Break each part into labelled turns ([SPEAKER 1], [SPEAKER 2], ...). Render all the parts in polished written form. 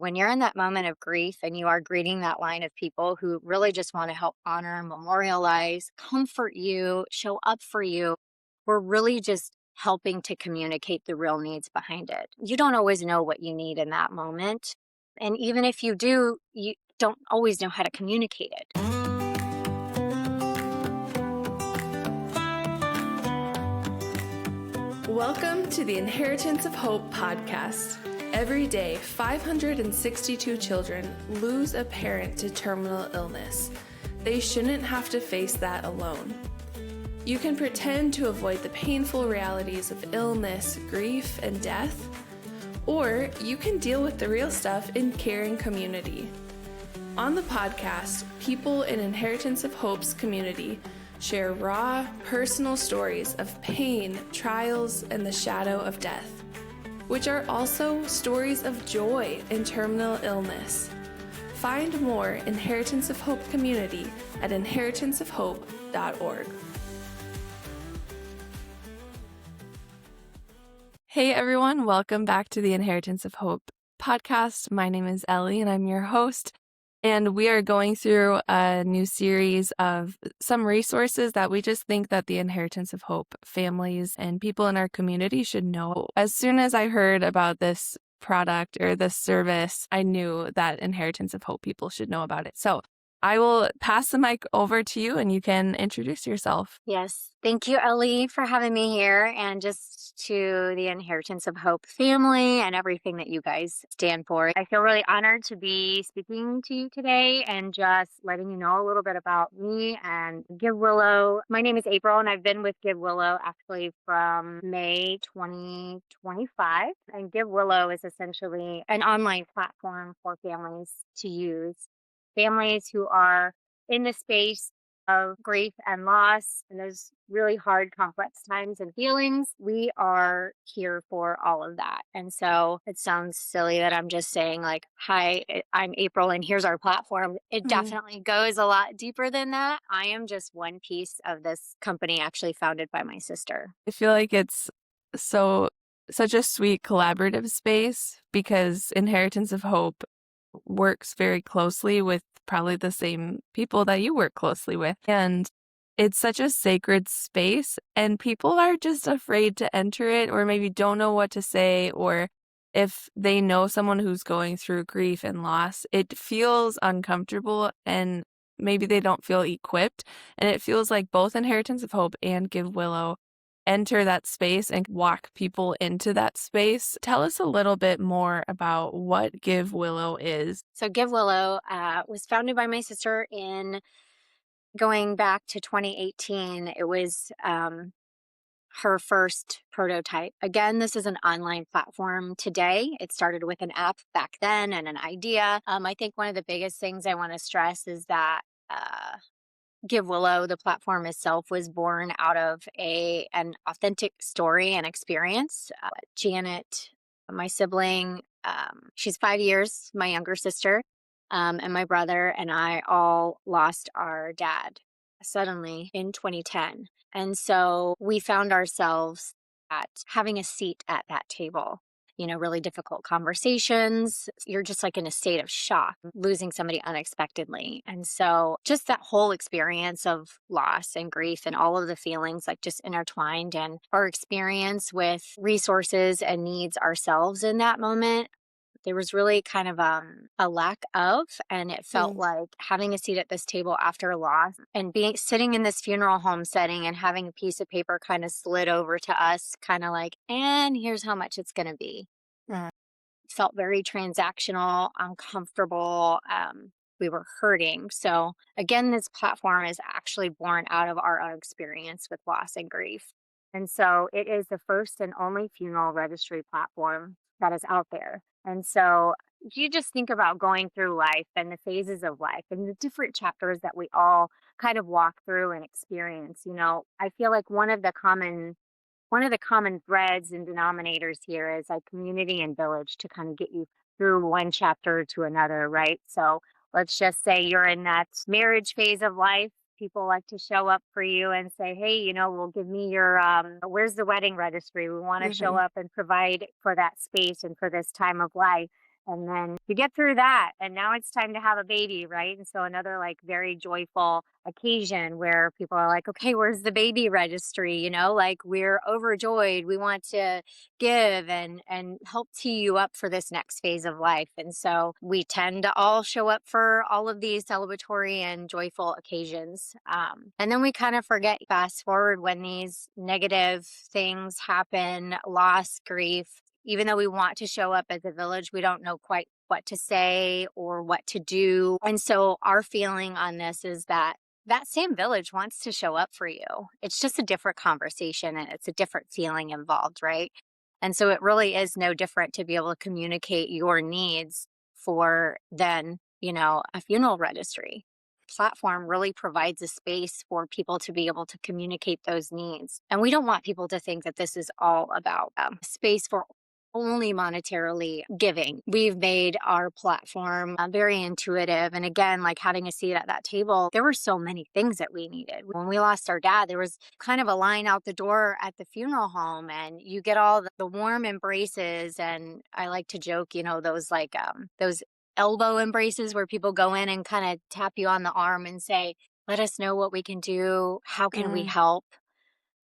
[SPEAKER 1] When you're in that moment of grief and you are greeting that line of people who really just want to help honor, memorialize, comfort you, show up for you, we're really just helping to communicate the real needs behind it. You don't always know what you need in that moment. And even if you do, you don't always know how to communicate it.
[SPEAKER 2] Welcome to the Inheritance of Hope podcast. Every day, 562 children lose a parent to terminal illness. They shouldn't have to face that alone. You can pretend to avoid the painful realities of illness, grief, and death, or you can deal with the real stuff in caring community. On the podcast, people in Inheritance of Hope's community share raw, personal stories of pain, trials, and the shadow of death, which are also stories of joy in terminal illness. Find more Inheritance of Hope community at inheritanceofhope.org. Hey everyone, welcome back to the Inheritance of Hope podcast. My name is Ellie and I'm your host. And we are going through a new series of some resources that we just think that the Inheritance of Hope families and people in our community should know. As soon as I heard about this product or this service, I knew that Inheritance of Hope people should know about it. So I will pass the mic over to you and you can introduce yourself.
[SPEAKER 1] Yes. Thank you, Ellie, for having me here, and just to the Inheritance of Hope family and everything that you guys stand for. I feel really honored to be speaking to you today and just letting you know a little bit about me and GiveWillow. My name is April, and I've been with GiveWillow actually from May 2025. And GiveWillow is essentially an online platform for families to use. Families who are in the space of grief and loss and those really hard, complex times and feelings, we are here for all of that. And so it sounds silly that I'm just saying like, hi, I'm April and here's our platform. It definitely goes a lot deeper than that. I am just one piece of this company actually founded by my sister.
[SPEAKER 2] I feel like it's such a sweet collaborative space because Inheritance of Hope works very closely with probably the same people that you work closely with. And it's such a sacred space and people are just afraid to enter it or maybe don't know what to say, or if they know someone who's going through grief and loss, it feels uncomfortable and maybe they don't feel equipped. And it feels like both Inheritance of Hope and GiveWillow enter that space and walk people into that space. Tell us a little bit more about what GiveWillow is.
[SPEAKER 1] So GiveWillow was founded by my sister in going back to 2018. It was her first prototype. Again, this is an online platform today. It started with an app back then and an idea. I think one of the biggest things I want to stress is that GiveWillow, the platform itself, was born out of an authentic story and experience. Janet, my sibling, she's 5 years, my younger sister, and my brother and I all lost our dad suddenly in 2010. And so we found ourselves at having a seat at that table. Really difficult conversations. You're just like in a state of shock, losing somebody unexpectedly. And so just that whole experience of loss and grief and all of the feelings like just intertwined, and our experience with resources and needs ourselves in that moment, there was really kind of a lack of, and it felt like having a seat at this table after a loss and sitting in this funeral home setting and having a piece of paper kind of slid over to us, kind of like, and here's how much it's going to be. Felt very transactional, uncomfortable. We were hurting. So again, this platform is actually born out of our own experience with loss and grief. And so it is the first and only funeral registry platform that is out there. And so you just think about going through life and the phases of life and the different chapters that we all kind of walk through and experience. I feel like one of the common threads and denominators here is like community and village to kind of get you through one chapter to another, right? So let's just say you're in that marriage phase of life. People like to show up for you and say, hey, well, give me your, where's the wedding registry? We want to show up and provide for that space and for this time of life. And then you get through that, and now it's time to have a baby, right? And so another like very joyful occasion where people are like, okay, where's the baby registry? Like we're overjoyed. We want to give and help tee you up for this next phase of life. And so we tend to all show up for all of these celebratory and joyful occasions. And then we kind of forget, fast forward when these negative things happen, loss, grief. Even though we want to show up as a village, we don't know quite what to say or what to do. And so our feeling on this is that that same village wants to show up for you. It's just a different conversation and it's a different feeling involved, right? And so it really is no different to be able to communicate your needs for then, a funeral registry platform really provides a space for people to be able to communicate those needs. And we don't want people to think that this is all about space for only monetarily giving. We've made our platform very intuitive. And again, like having a seat at that table, there were so many things that we needed. When we lost our dad, there was kind of a line out the door at the funeral home, and you get all the warm embraces. And I like to joke, those like those elbow embraces where people go in and kind of tap you on the arm and say, let us know what we can do. How can we help?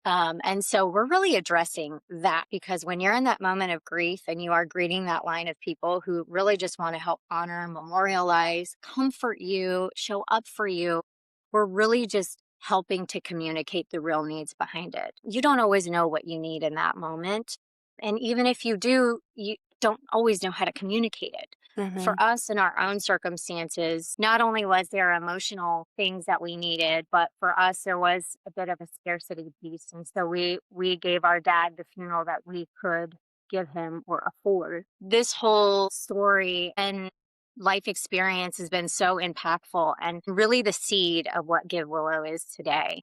[SPEAKER 1] And so we're really addressing that, because when you're in that moment of grief and you are greeting that line of people who really just want to help honor, memorialize, comfort you, show up for you, we're really just helping to communicate the real needs behind it. You don't always know what you need in that moment. And even if you do, you don't always know how to communicate it.
[SPEAKER 2] Mm-hmm.
[SPEAKER 1] For us in our own circumstances, not only was there emotional things that we needed, but for us there was a bit of a scarcity piece. And so we gave our dad the funeral that we could give him or afford. This whole story and life experience has been so impactful and really the seed of what GiveWillow is today.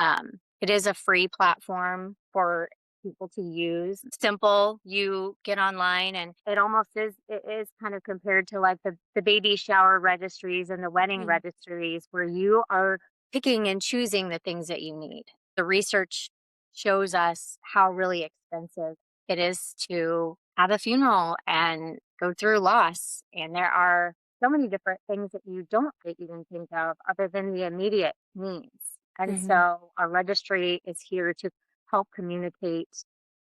[SPEAKER 1] It is a free platform for people to use. Simple. You get online and it is kind of compared to like the baby shower registries and the wedding registries where you are picking and choosing the things that you need. The research shows us how really expensive it is to have a funeral and go through loss. And there are so many different things that you don't even think of other than the immediate needs. And
[SPEAKER 2] Mm-hmm.
[SPEAKER 1] so our registry is here to help communicate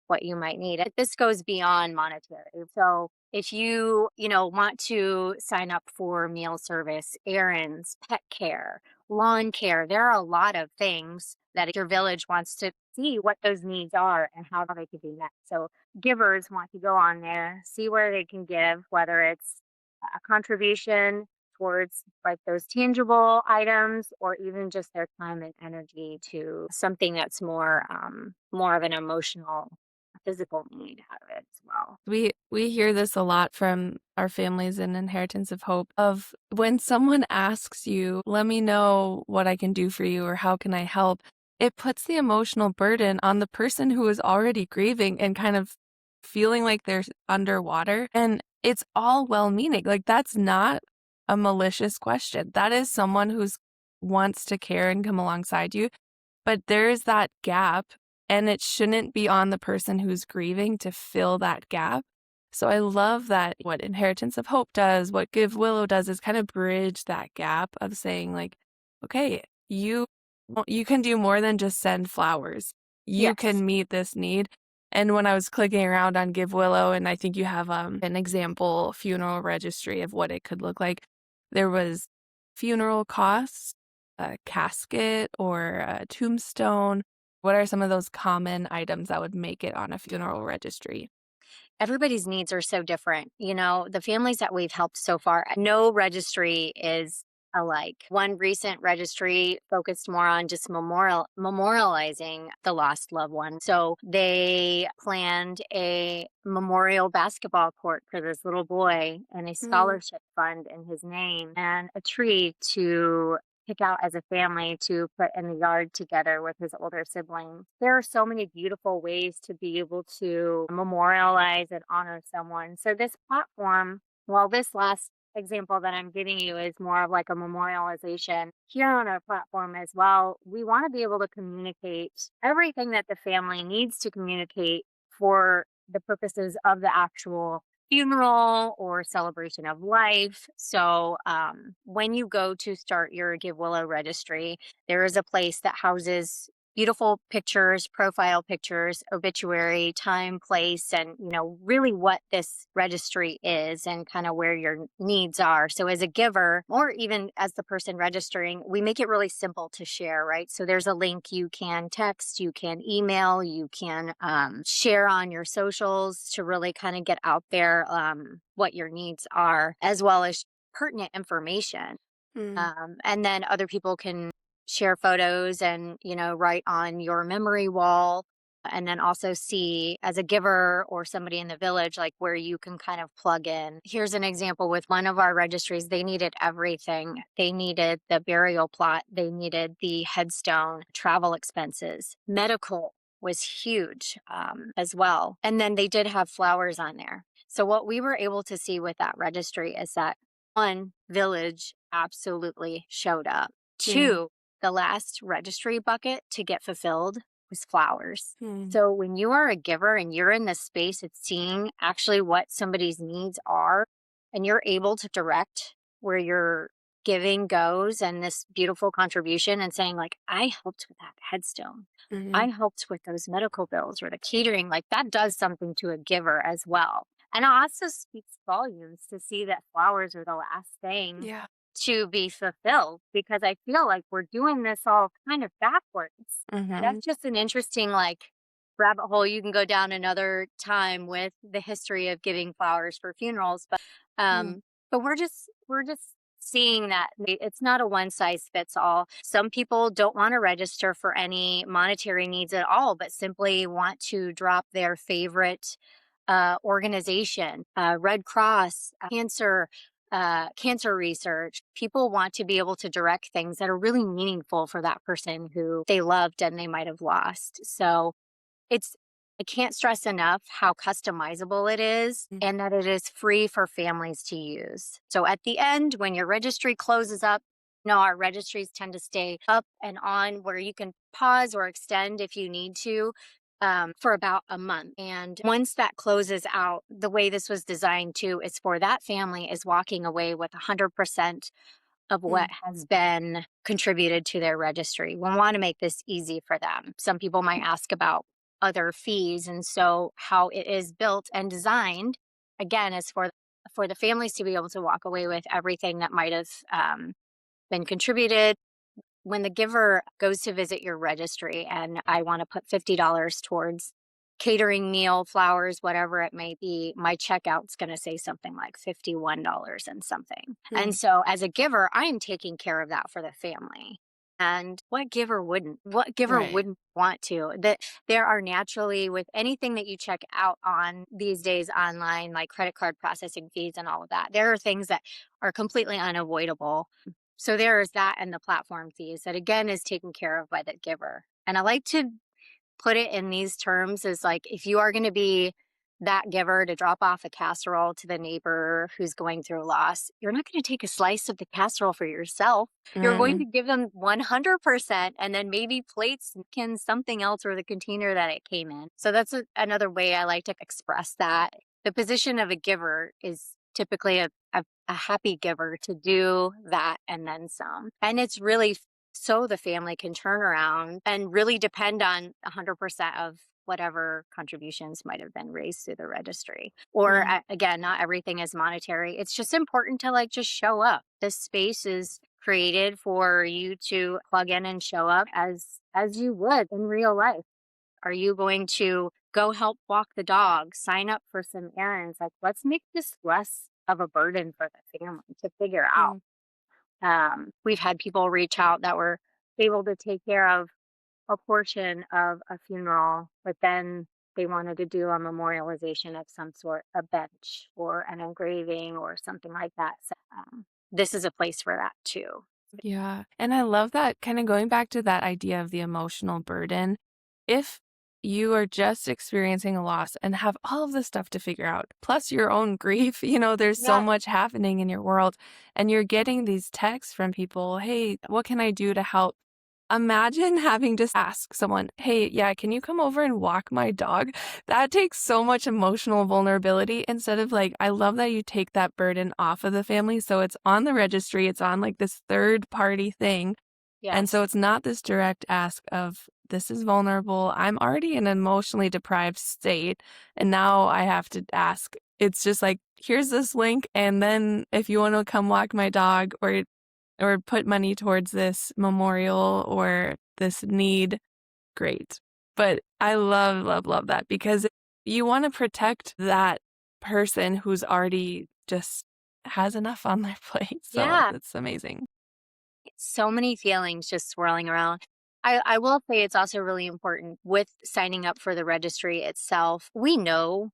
[SPEAKER 1] what you might need. This goes beyond monetary. So if you want to sign up for meal service, errands, pet care, lawn care, there are a lot of things that your village wants to see what those needs are and how they can be met. So givers want to go on there, see where they can give, whether it's a contribution towards like those tangible items or even just their time and energy to something that's more of an emotional physical need out of it as well.
[SPEAKER 2] We hear this a lot from our families in Inheritance of Hope of when someone asks you, let me know what I can do for you or how can I help, it puts the emotional burden on the person who is already grieving and kind of feeling like they're underwater. And it's all well-meaning. Like that's not a malicious question. That is someone who's wants to care and come alongside you. But there is that gap, and it shouldn't be on the person who's grieving to fill that gap. So I love that what Inheritance of Hope does, what GiveWillow does is kind of bridge that gap of saying like, okay, you can do more than just send flowers. You
[SPEAKER 1] Yes.
[SPEAKER 2] can meet this need. And when I was clicking around on GiveWillow, and I think you have an example funeral registry of what it could look like, there was funeral costs, a casket or a tombstone. What are some of those common items that would make it on a funeral registry?
[SPEAKER 1] Everybody's needs are so different. The families that we've helped so far, no registry is alike. One recent registry focused more on just memorializing the lost loved one. So they planned a memorial basketball court for this little boy and a scholarship fund in his name and a tree to pick out as a family to put in the yard together with his older siblings. There are so many beautiful ways to be able to memorialize and honor someone. So this platform, well, this last example that I'm giving you is more of like a memorialization. Here on our platform as well, we want to be able to communicate everything that the family needs to communicate for the purposes of the actual funeral or celebration of life. So when you go to start your GiveWillow registry, there is a place that houses beautiful pictures, profile pictures, obituary, time, place, and really what this registry is and kind of where your needs are. So as a giver, or even as the person registering, we make it really simple to share, right? So there's a link you can text, you can email, you can share on your socials to really kind of get out there what your needs are, as well as pertinent information.
[SPEAKER 2] Mm.
[SPEAKER 1] And then other people can share photos and, write on your memory wall. And then also see as a giver or somebody in the village, like where you can kind of plug in. Here's an example with one of our registries. They needed everything. They needed the burial plot. They needed the headstone, travel expenses, medical was huge as well. And then they did have flowers on there. So what we were able to see with that registry is that one, village absolutely showed up.
[SPEAKER 2] Yeah.
[SPEAKER 1] Two, the last registry bucket to get fulfilled was flowers.
[SPEAKER 2] Mm.
[SPEAKER 1] So when you are a giver and you're in this space, it's seeing actually what somebody's needs are, and you're able to direct where your giving goes and this beautiful contribution and saying, like, I helped with that headstone.
[SPEAKER 2] Mhm.
[SPEAKER 1] I helped with those medical bills or the catering. Like that does something to a giver as well. And it also speaks volumes to see that flowers are the last thing
[SPEAKER 2] Yeah.
[SPEAKER 1] to be fulfilled, because I feel like we're doing this all kind of backwards.
[SPEAKER 2] Mhm.
[SPEAKER 1] That's just an interesting rabbit hole you can go down another time with the history of giving flowers for funerals.
[SPEAKER 2] Mm.
[SPEAKER 1] But we're just seeing that it's not a one size fits all. Some people don't want to register for any monetary needs at all, but simply want to drop their favorite organization, Red Cross, cancer research. People want to be able to direct things that are really meaningful for that person who they loved and they might have lost. So it's I can't stress enough how customizable it is
[SPEAKER 2] Mm.
[SPEAKER 1] and that it is free for families to use. So at the end, when your registry closes up, no, our registries tend to stay up and on where you can pause or extend if you need to for about a month. And once that closes out, the way this was designed too is for that family is walking away with 100% of what
[SPEAKER 2] Mm.
[SPEAKER 1] has been contributed to their registry. We want to make this easy for them. Some people might ask about other fees, and so how it is built and designed again is for the families to be able to walk away with everything that might have been contributed. When the giver goes to visit your registry and I want to put $50 towards catering, meal, flowers, whatever it may be, my checkout's going to say something like $51 and something. And
[SPEAKER 2] Mm.
[SPEAKER 1] so as a giver, I am taking care of that for the family. And what giver wouldn't? What giver
[SPEAKER 2] Right.
[SPEAKER 1] wouldn't want to? That there are naturally, with anything that you check out on these days online, like credit card processing fees and all of that, there are things that are completely unavoidable. So there is that, and the platform fees that again is taken care of by the giver. And I like to put it in these terms is like, if you are going to be that giver to drop off a casserole to the neighbor who's going through loss, you're not going to take a slice of the casserole for yourself. You're going
[SPEAKER 2] Mm.
[SPEAKER 1] to give them 100% and then maybe plates, can something else, or the container that it came in. So that's another way I like to express that. The position of a giver is typically a happy giver to do that and then some. And it's really so the family can turn around and really depend on 100% of whatever contributions might have been raised through the registry. Or
[SPEAKER 2] Mm.
[SPEAKER 1] again, not everything is monetary. It's just important to just show up. This space is created for you to plug in and show up as you would in real life. Are you going to go help walk the dog, sign up for some errands? Like, let's make this less of a burden for the family to figure out.
[SPEAKER 2] Mm.
[SPEAKER 1] We've had people reach out that were able to take care of a portion of a funeral, but then they wanted to do a memorialization of some sort, a bench or an engraving or something like that. So, this is a place for that too.
[SPEAKER 2] Yeah. And I love that, kind of going back to that idea of the emotional burden. If you are just experiencing a loss and have all of this stuff to figure out, plus your own grief, there's so
[SPEAKER 1] Yeah.
[SPEAKER 2] much happening in your world, and you're getting these texts from people, hey, what can I do to help? Imagine having to ask someone, "Hey, yeah, can you come over and walk my dog?" That takes so much emotional vulnerability instead of like, I love that you take that burden off of the family. So it's on the registry, it's on like this third party thing. And so
[SPEAKER 1] Yes.
[SPEAKER 2] it's not this direct ask of, this is vulnerable. I'm already in an emotionally deprived state. And now I have to ask. It's just like, here's this link. And then if you want to come walk my dog or put money towards this memorial or this need, great. But I love, love, love that because you want to protect that person who's already just has enough on their plate. So
[SPEAKER 1] Yeah.
[SPEAKER 2] that's amazing.
[SPEAKER 1] So many feelings just swirling around. I will say it's also really important with signing up for the registry itself. We know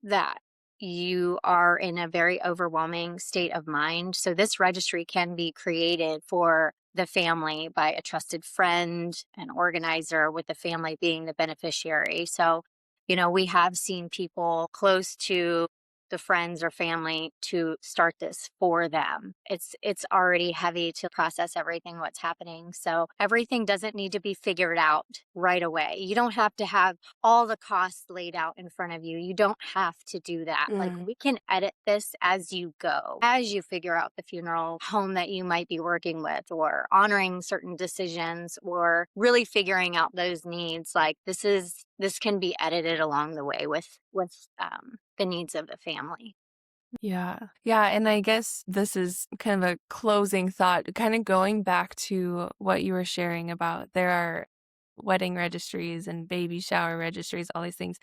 [SPEAKER 1] that you are in a very overwhelming state of mind. So, this registry can be created for the family by a trusted friend, an organizer, with the family being the beneficiary. So, we have seen people close to the friends or family to start this for them. It's already heavy to process everything what's happening. So everything doesn't need to be figured out right away. You don't have to have all the costs laid out in front of you. You don't have to do that. Like,
[SPEAKER 2] Mm,
[SPEAKER 1] we can edit this as you go, as you figure out the funeral home that you might be working with, or honoring certain decisions, or really figuring out those needs. Like, this can be edited along the way with the needs of the family.
[SPEAKER 2] yeah. Yeah. And I guess this is kind of a closing thought, kind of going back to what you were sharing about there are wedding registries and baby shower registries, all these things.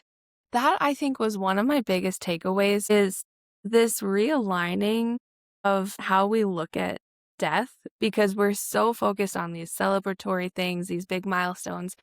[SPEAKER 2] That I think was one of my biggest takeaways is this realigning of how we look at death because we're so focused on these celebratory things, these big milestones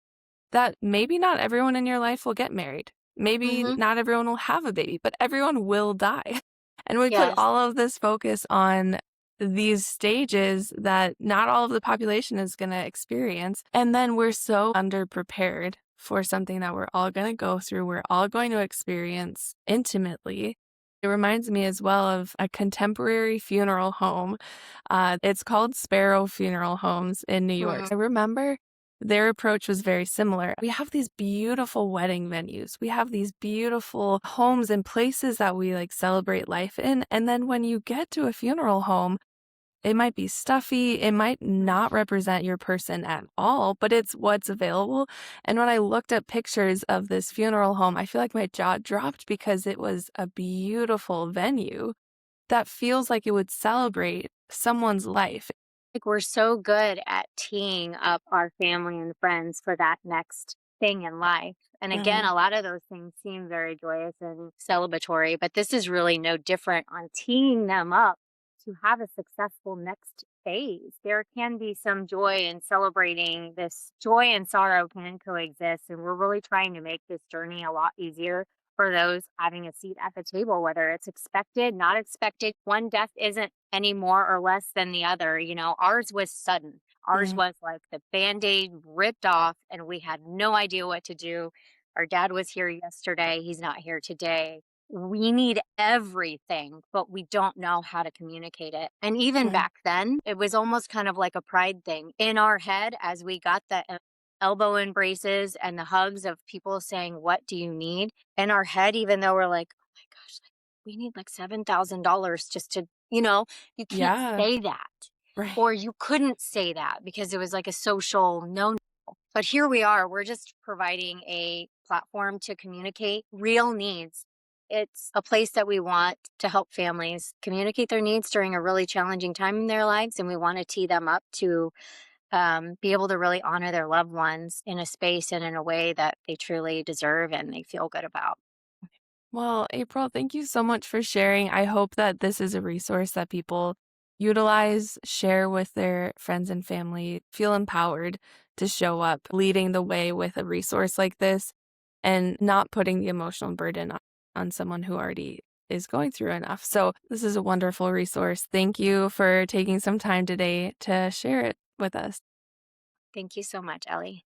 [SPEAKER 2] that maybe not everyone in your life will get married. Maybe
[SPEAKER 1] Hmm.
[SPEAKER 2] not everyone will have a baby, but everyone will die. And we put
[SPEAKER 1] Yes.
[SPEAKER 2] all of this focus on these stages that not all of the population is going to experience. And then we're so underprepared for something that we're all going to go through, we're all going to experience intimately. It reminds me as well of a contemporary funeral home. It's called Sparrow Funeral Homes in New York.
[SPEAKER 1] Hmm.
[SPEAKER 2] I remember their approach was very similar. We have these beautiful wedding venues. We have these beautiful homes and places that we like celebrate life in. And then when you get to a funeral home, it might be stuffy. It might not represent your person at all, but it's what's available. And when I looked at pictures of this funeral home, I feel like my jaw dropped because it was a beautiful venue that feels like it would celebrate someone's life.
[SPEAKER 1] Like, we're so good at teeing up our family and friends for that next thing in life. And again,
[SPEAKER 2] Mhm.
[SPEAKER 1] a lot of those things seem very joyous and celebratory, but this is really no different on teeing them up to have a successful next phase. There can be some joy in celebrating this. Joy and sorrow can coexist. And we're really trying to make this journey a lot easier for those having a seat at the table, whether it's expected, not expected. One death isn't any more or less than the other. Ours was sudden. Ours
[SPEAKER 2] Mhm.
[SPEAKER 1] was like the band aid ripped off, and we had no idea what to do. Our dad was here yesterday. He's not here today. We need everything, but we don't know how to communicate it. And even
[SPEAKER 2] Mhm.
[SPEAKER 1] back then, it was almost kind of like a pride thing in our head as we got the elbow embraces and the hugs of people saying, "What do you need?" In our head, even though we're like, "Oh my gosh, like, we need like $7,000 just to, you can't
[SPEAKER 2] Yeah,
[SPEAKER 1] say that."
[SPEAKER 2] right.
[SPEAKER 1] Or you couldn't say that because it was like a social no. But here we are, we're just providing a platform to communicate real needs. It's a place that we want to help families communicate their needs during a really challenging time in their lives. And we want to tee them up to be able to really honor their loved ones in a space and in a way that they truly deserve and they feel good about.
[SPEAKER 2] Well, April, thank you so much for sharing. I hope that this is a resource that people utilize, share with their friends and family, feel empowered to show up, leading the way with a resource like this, and not putting the emotional burden on someone who already is going through enough. So, this is a wonderful resource. Thank you for taking some time today to share it with us.
[SPEAKER 1] Thank you so much, Ellie.